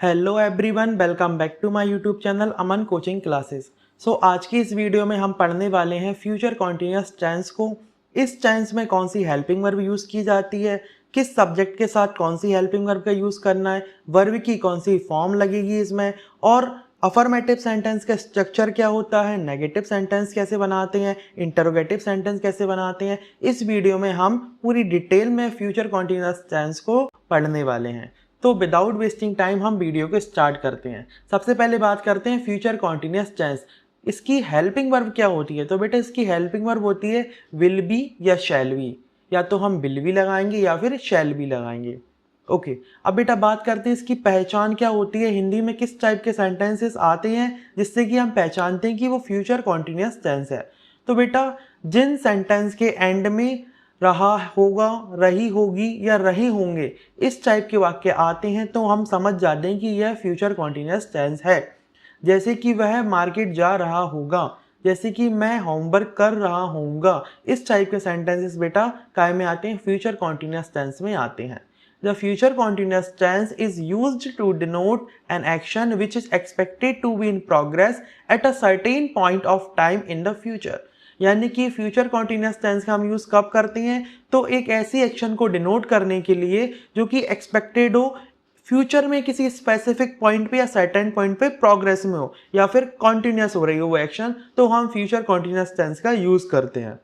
Hello everyone, welcome back to my YouTube channel Aman coaching classes. आज की इस video में हम पढ़ने वाले हैं फ्यूचर कॉन्टिन्यूअस टेंस को। इस टेंस में कौन सी हेल्पिंग वर्ब यूज़ की जाती है, किस सब्जेक्ट के साथ कौन सी हेल्पिंग वर्ब का यूज़ करना है, वर्ब की कौन सी फॉर्म लगेगी इसमें, और अफर्मेटिव सेंटेंस का स्ट्रक्चर क्या होता है, नेगेटिव सेंटेंस कैसे बनाते हैं, इंटरोगेटिव सेंटेंस कैसे बनाते हैं। इस वीडियो में हम पूरी डिटेल में फ्यूचर कॉन्टिन्यूअस टेंस को पढ़ने वाले हैं। तो विदाउट वेस्टिंग टाइम हम वीडियो को स्टार्ट करते हैं। सबसे पहले बात करते हैं फ्यूचर कॉन्टिन्यूअस टेंस। इसकी हेल्पिंग वर्ब क्या होती है? तो बेटा इसकी हेल्पिंग वर्ब होती है विल बी या शैल बी। या तो हम विल बी लगाएंगे या फिर शैल बी लगाएंगे। ओके, अब बेटा बात करते हैं इसकी पहचान क्या होती है, हिंदी में किस टाइप के सेंटेंसेस आते हैं जिससे कि हम पहचानते हैं कि वो फ्यूचर कॉन्टिन्यूअस टेंस है। तो बेटा जिन सेंटेंस के एंड में रहा होगा, रही होगी या रहे होंगे इस टाइप के वाक्य आते हैं तो हम समझ जाते हैं कि यह फ्यूचर कॉन्टिन्यूअस टेंस है। जैसे कि वह मार्केट जा रहा होगा, जैसे कि मैं होमवर्क कर रहा होऊंगा, इस टाइप के सेंटेंसेस बेटा काय में आते हैं, फ्यूचर कॉन्टिन्यूअस टेंस में आते हैं। The future continuous tense is used to denote an action which is expected to be in progress at a certain point of time in the future। यानी कि फ्यूचर कॉन्टिन्यूअस टेंस का हम use कब करते हैं? तो एक ऐसी एक्शन को डिनोट करने के लिए जो कि एक्सपेक्टेड हो, फ्यूचर में किसी स्पेसिफिक पॉइंट पे या सर्टेन पॉइंट पे प्रोग्रेस में हो या फिर कॉन्टिन्यूअस हो रही हो वो एक्शन, तो हम फ्यूचर कॉन्टिन्यूअस टेंस का यूज़ करते हैं।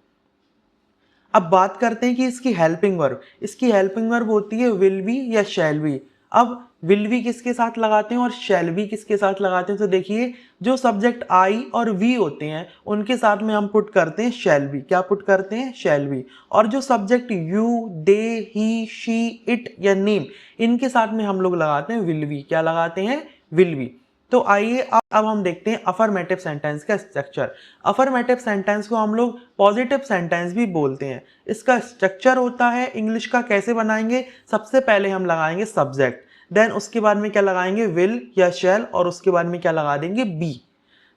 अब बात करते हैं कि इसकी हेल्पिंग वर्ब। इसकी हेल्पिंग वर्ब होती है विल बी या शैल बी। अब विल बी किसके साथ लगाते हैं और शैल बी किसके साथ लगाते हैं? तो देखिए, जो सब्जेक्ट आई और वी होते हैं उनके साथ में हम पुट करते हैं शैल बी। क्या पुट करते हैं? Shall be. और जो subject you, they, he, she, it या नेम, इनके साथ में हम लोग लगाते हैं विल बी। क्या लगाते हैं? Will be. तो आइए अब हम देखते हैं अफर्मेटिव सेंटेंस का स्ट्रक्चर। अफर्मेटिव सेंटेंस को हम लोग पॉजिटिव सेंटेंस भी बोलते हैं। इसका स्ट्रक्चर होता है इंग्लिश का, कैसे बनाएंगे? सबसे पहले हम लगाएंगे सब्जेक्ट, देन उसके बाद में क्या लगाएंगे? विल या शैल, और उसके बाद में क्या लगा देंगे? बी।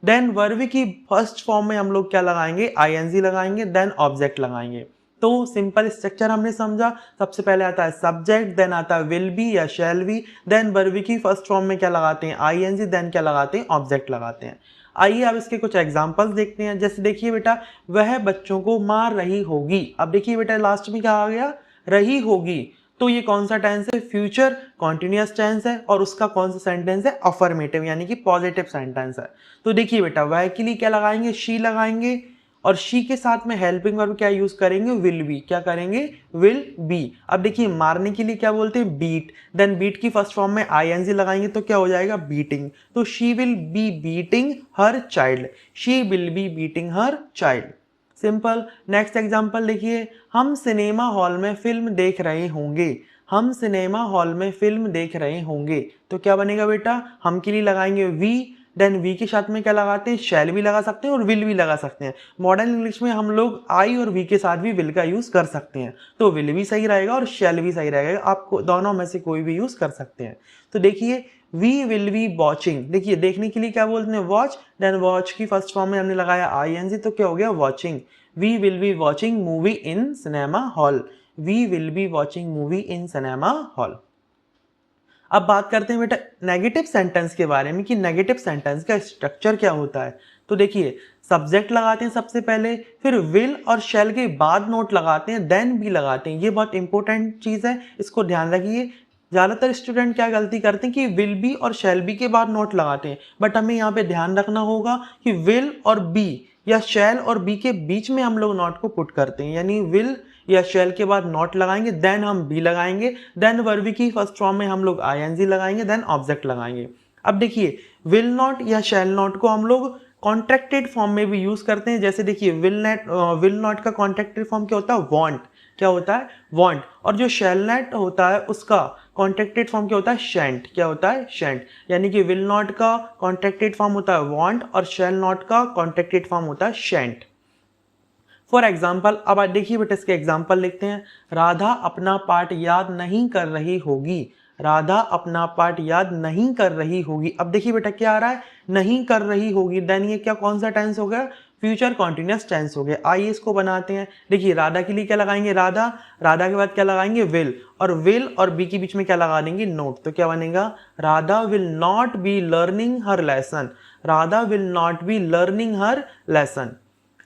देन वर्ब की फर्स्ट फॉर्म में हम लोग क्या लगाएंगे? आईएनजी लगाएंगे, देन ऑब्जेक्ट लगाएंगे। तो सिंपल स्ट्रक्चर हमने समझा। सबसे पहले आता है सब्जेक्ट, देन आता है विल बी या शैल बी, देन वर्ब की फर्स्ट फॉर्म में क्या लगाते हैं? आईएनजी, देन क्या लगाते हैं? ऑब्जेक्ट लगाते हैं। आइए अब इसके कुछ एग्जांपल्स देखते हैं। जैसे देखिए बेटा, वह बच्चों को मार रही होगी। अब देखिए बेटा लास्ट में क्या आ गया? रही होगी। तो ये कौन सा टेंस है? फ्यूचर कॉन्टिन्यूअस टेंस है। और उसका कौन सा सेंटेंस है? अफर्मेटिव यानी कि पॉजिटिव सेंटेंस है। तो देखिए बेटा, वह के लिए क्या लगाएंगे? शी लगाएंगे, और शी के साथ में हेल्पिंग वर्ब क्या यूज करेंगे? Will be. क्या करेंगे? Will be. अब देखिए, मारने के लिए क्या बोलते हैं? बीट। देन बीट की फर्स्ट फॉर्म में आईएनजी लगाएंगे तो क्या हो जाएगा? बीटिंग। तो she will be beating her child. She will be beating her child. Simple. Next example देखिए, हम सिनेमा हॉल में फिल्म देख रहे होंगे। हम सिनेमा हॉल में फिल्म देख रहे होंगे। तो क्या बनेगा बेटा? हम के लिए लगाएंगे वी, देन वी के साथ में क्या लगाते हैं? शैल भी लगा सकते हैं और विल भी लगा सकते हैं। मॉडर्न इंग्लिश में हम लोग आई और वी के साथ भी विल का यूज कर सकते हैं। तो विल भी सही रहेगा और शैल भी सही रहेगा, आपको दोनों में से कोई भी यूज कर सकते हैं। तो देखिए, वी विल बी वॉचिंग। देखिए, देखने के लिए क्या बोलते हैं? वॉच। देन वॉच की फर्स्ट फॉर्म में हमने लगाया आईएनजी, तो क्या हो गया? Watching. We will be watching movie in cinema hall. We will be watching movie in cinema hall. अब बात करते हैं बेटा नेगेटिव सेंटेंस के बारे में कि नेगेटिव सेंटेंस का स्ट्रक्चर क्या होता है। तो देखिए, सब्जेक्ट लगाते हैं सबसे पहले, फिर विल और शैल के बाद नोट लगाते हैं, देन भी लगाते हैं। ये बहुत इंपॉर्टेंट चीज़ है, इसको ध्यान रखिए। ज़्यादातर स्टूडेंट क्या गलती करते हैं कि विल बी और शैल बी के बाद नोट लगाते हैं, बट हमें यहाँ पे ध्यान रखना होगा कि विल और बी या शैल और बी के बीच में हम लोग नॉट को पुट करते हैं। यानी विल या शैल के बाद नॉट लगाएंगे, देन हम बी लगाएंगे, देन वर्ब की फर्स्ट फॉर्म में हम लोग आईएनजी लगाएंगे, देन ऑब्जेक्ट लगाएंगे। अब देखिए, विल नॉट या शैल नॉट को हम लोग कॉन्ट्रैक्टेड फॉर्म में भी यूज करते हैं। जैसे देखिए, विल नॉट का कॉन्ट्रैक्टेड फॉर्म क्या होता है? वांट। क्या होता है? वांट। और जो शैल नॉट होता है उसका कॉन्ट्रैक्टेड फॉर्म क्या होता है? शैंट। क्या होता है? शैंट। यानी कि विल नॉट का कॉन्ट्रैक्टेड फॉर्म होता है वांट और शैल नॉट का कॉन्ट्रैक्टेड फॉर्म होता है शैंट। फॉर एग्जाम्पल, अब देखिए बेटा इसके एग्जाम्पल लिखते हैं। राधा अपना पाठ याद नहीं कर रही होगी। राधा अपना पाठ याद नहीं कर रही होगी। अब देखिए बेटा क्या आ रहा है? नहीं कर रही होगी। देन ये क्या कौन सा टेंस हो गया? फ्यूचर कॉन्टिन्यूस टेंस हो गया। आइए इसको बनाते हैं। देखिए राधा के लिए क्या लगाएंगे, राधा, राधा के बाद क्या लगाएंगे, विल, और विल और बी के बीच में क्या लगा देंगे, नोट। तो क्या बनेगा, Radha will not be learning her lesson, Radha will not be learning her lesson.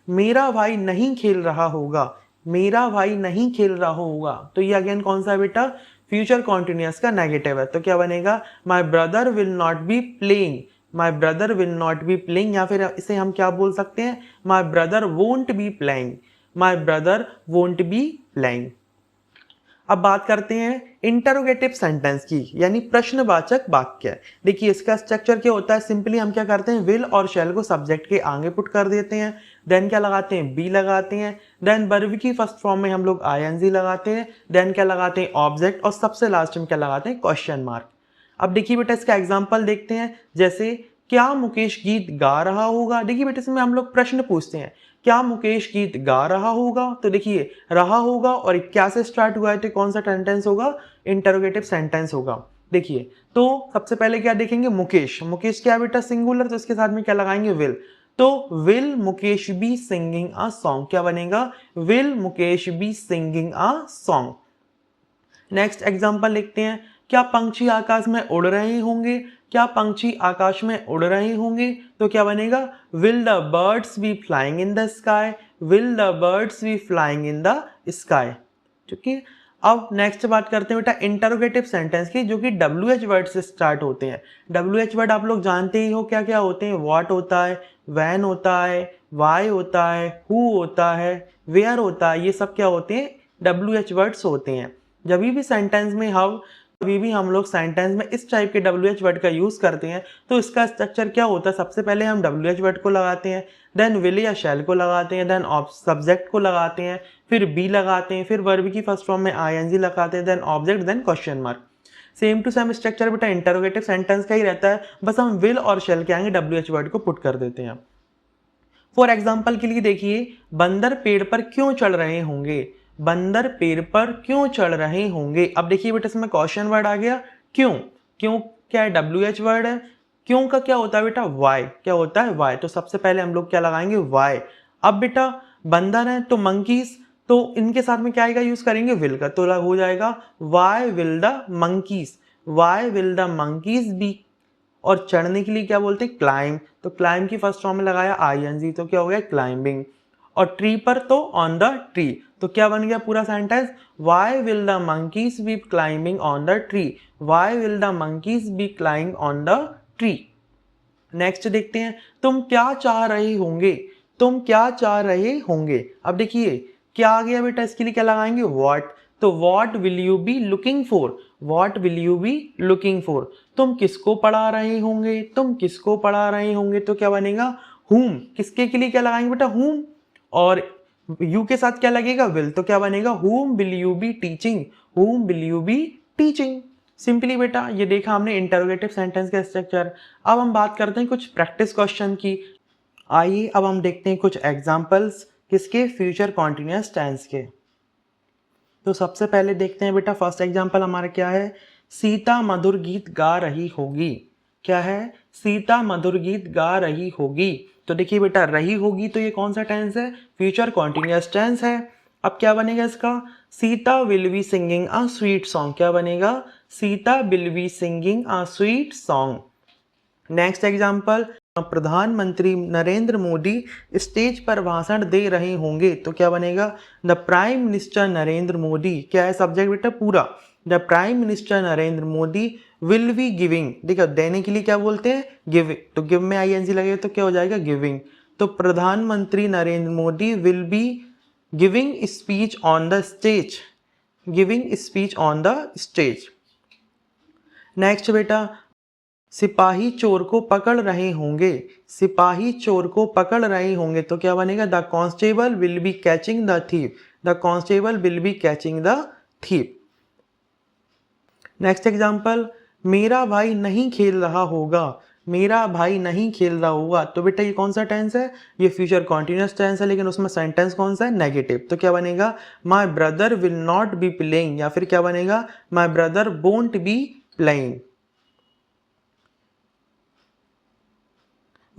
मेरा भाई नहीं खेल रहा होगा, मेरा भाई नहीं खेल रहा होगा, तो ये अगेन कौन सा है बेटा, फ्यूचर कॉन्टिन्यूअस का नेगेटिव है। तो क्या बनेगा, my brother will not be playing, my brother will not be playing, या फिर इसे हम क्या बोल सकते हैं, my brother won't be playing, my brother won't be playing. अब बात करते हैं इंटरोगेटिव सेंटेंस की, यानी प्रश्नवाचक वाक्य। देखिए इसका स्ट्रक्चर क्या होता है, सिंपली हम क्या करते हैं, विल और शैल को सब्जेक्ट के आगे पुट कर देते हैं, देन क्या लगाते हैं, बी लगाते हैं, देन वर्ब की फर्स्ट फॉर्म में हम लोग आईएनजी लगाते हैं, देन क्या लगाते हैं, ऑब्जेक्ट, और सबसे लास्ट में क्या लगाते हैं, क्वेश्चन मार्क। अब देखिए बेटा इसका एग्जाम्पल देखते हैं, जैसे क्या मुकेश गीत गा रहा होगा। देखिए बेटा इसमें हम लोग प्रश्न पूछते हैं, क्या मुकेश गीत गा रहा होगा, तो देखिए रहा होगा और क्या से स्टार्ट हुआ है, तो कौन सा सेंटेंस होगा, इंटरोगेटिव सेंटेंस होगा। देखिए तो सबसे पहले क्या देखेंगे, मुकेश, मुकेश क्या है बेटा, सिंगुलर, तो इसके साथ में क्या लगाएंगे, विल, तो will Mukesh be singing a song, क्या बनेगा, will Mukesh be singing a song. Next example लिखते हैं, क्या पंछी आकाश में उड़ रहे होंगे, क्या पंछी आकाश में उड़ रहे होंगे, तो क्या बनेगा, will the birds be flying in the sky, will the birds be flying in the sky. ठीक है, अब नेक्स्ट बात करते हैं बेटा इंटरोगेटिव सेंटेंस की, जो कि WH वर्ड से स्टार्ट होते हैं। WH वर्ड आप लोग जानते ही हो क्या क्या होते हैं, व्हाट होता है, व्हेन होता है, व्हाई होता है, हु होता है, वेयर होता है, ये सब क्या होते हैं, WH वर्ड्स होते हैं। जब भी सेंटेंस में कभी भी हम लोग सेंटेंस में इस टाइप के WH वर्ड का यूज करते हैं, तो इसका स्ट्रक्चर क्या होता है, सबसे पहले हम WH वर्ड को लगाते हैं, देन विल या शैल को लगाते हैं, देन सब्जेक्ट को लगाते हैं, फिर बी लगाते हैं, फिर वर्ब की फर्स्ट फॉर्म में आईएनजी लगाते हैं, then object, then question mark. Same to same structure बेटा इंटरोगेटिव सेंटेंस का ही रहता है, बस हम विल और शैल के आगे WH वर्ड को पुट कर देते हैं। फॉर एग्जाम्पल के लिए देखिए, बंदर पेड़ पर क्यों चढ़ रहे होंगे, बंदर पेड़ पर क्यों चढ़ रहे होंगे। अब देखिए बेटा इसमें क्वेश्चन वर्ड आ गया, क्यों, क्यों क्या है, WH वर्ड है, क्यों का क्या होता है बेटा, वाई, क्या होता है, वाई, तो सबसे पहले हम लोग क्या लगाएंगे, वाई। अब बेटा बंदर है तो मंकीज, तो इनके साथ में क्या आएगा, यूज करेंगे विल का, तो हो जाएगा why will the monkeys, why will the monkeys be, और चढ़ने के लिए क्या बोलते हैं, क्लाइंब, तो क्लाइंब की फर्स्ट फॉर्म में लगाया आईएनजी, तो क्या हो गया, क्लाइंबिंग। और ट्री पर तो ऑन द ट्री, तो क्या बन गया पूरा sentence, why will the monkeys be climbing on the tree, why will the monkeys be climbing on the tree. Next देखते हैं, तुम क्या चाह रहे होंगे, तुम क्या चाह रहे होंगे। अब देखिए क्या आ गया बेटा, इसके लिए क्या लगाएंगे, व्हाट, तो what will you be looking for, what will you be looking for. तुम किसको पढ़ा रहे होंगे, तुम किसको पढ़ा रहे होंगे, तो क्या बनेगा, whom, किसके के लिए क्या लगाएंगे बेटा, whom, और यू के साथ क्या लगेगा, विल, तो क्या बनेगा, whom will you be teaching, whom will you be teaching। Simply बेटा ये देखा हमने इंटरोगेटिव सेंटेंस का स्ट्रक्चर। अब हम बात करते हैं कुछ प्रैक्टिस क्वेश्चन की। आइए अब हम देखते हैं कुछ एग्जांपल्स किसके, फ्यूचर कॉन्टिन्यूअस टेंस के। तो सबसे पहले देखते हैं बेटा फर्स्ट एग्जांपल हमारा क्या है, सीता मधुर गीत गा रही होगी, क्या है, सीता मधुर गीत गा रही होगी। तो देखिए बेटा रही होगी, तो ये कौन सा टेंस है, फ्यूचर कॉन्टिन्यूअस टेंस है। अब क्या बनेगा इसका, Sita will be singing a sweet song, क्या बनेगा, Sita will be singing a sweet song. Next example, प्रधानमंत्री नरेंद्र मोदी स्टेज पर भाषण दे रहे होंगे, तो क्या बनेगा, the prime minister Narendra Modi, क्या है सब्जेक्ट बेटा पूरा, the prime minister Narendra Modi will be giving, देखो देने के लिए क्या बोलते हैं, गिव, तो गिव में आईएनजी लगेगा तो क्या हो जाएगा, गिविंग। तो प्रधानमंत्री Narendra Modi will be giving speech on the stage, giving speech on the stage. Next बेटा, सिपाही चोर को पकड़ रहे होंगे, सिपाही चोर को पकड़ रहे होंगे, तो क्या बनेगा, the constable will be catching the thief, the constable will be catching the thief. Next example, मेरा भाई नहीं खेल रहा होगा, मेरा भाई नहीं खेल रहा होगा, तो बेटा ये कौन सा टेंस है, ये फ्यूचर कॉन्टिन्यूअस टेंस है, लेकिन उसमें सेंटेंस कौन सा है, नेगेटिव, तो क्या बनेगा, my brother will not be playing, या फिर क्या बनेगा, my brother won't be playing.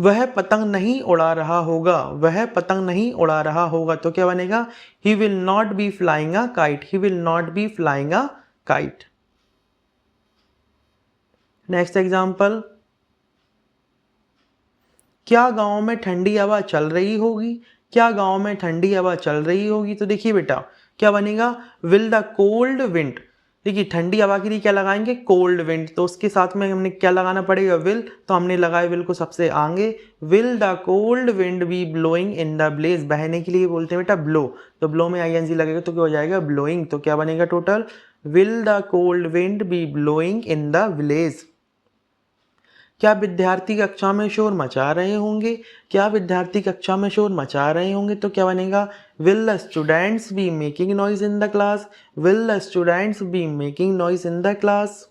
वह पतंग नहीं उड़ा रहा होगा, वह पतंग नहीं उड़ा रहा होगा, तो क्या बनेगा? He will not be flying a kite, he will not be flying a kite. Next example, क्या गांव में ठंडी हवा चल रही होगी, क्या गांव में ठंडी हवा चल रही होगी, तो देखिए बेटा क्या बनेगा? विल द कोल्ड विंड, देखिए ठंडी हवा के लिए क्या लगाएंगे? कोल्ड विंड, तो उसके साथ में हमने क्या लगाना पड़ेगा? विल, तो हमने लगाया विल को सबसे आगे। Will the cold wind be blowing in the blaze, बहने के लिए बोलते हैं बेटा ब्लो, तो ब्लो में आईएनजी लगेगा तो क्या हो जाएगा? ब्लोइंग, तो क्या बनेगा total? Will the cold wind be blowing in the village. क्या विद्यार्थी कक्षा में शोर मचा रहे होंगे, क्या विद्यार्थी कक्षा में शोर मचा रहे होंगे, तो क्या बनेगा? Will the students be making noise in the class, will the students be making noise in the class.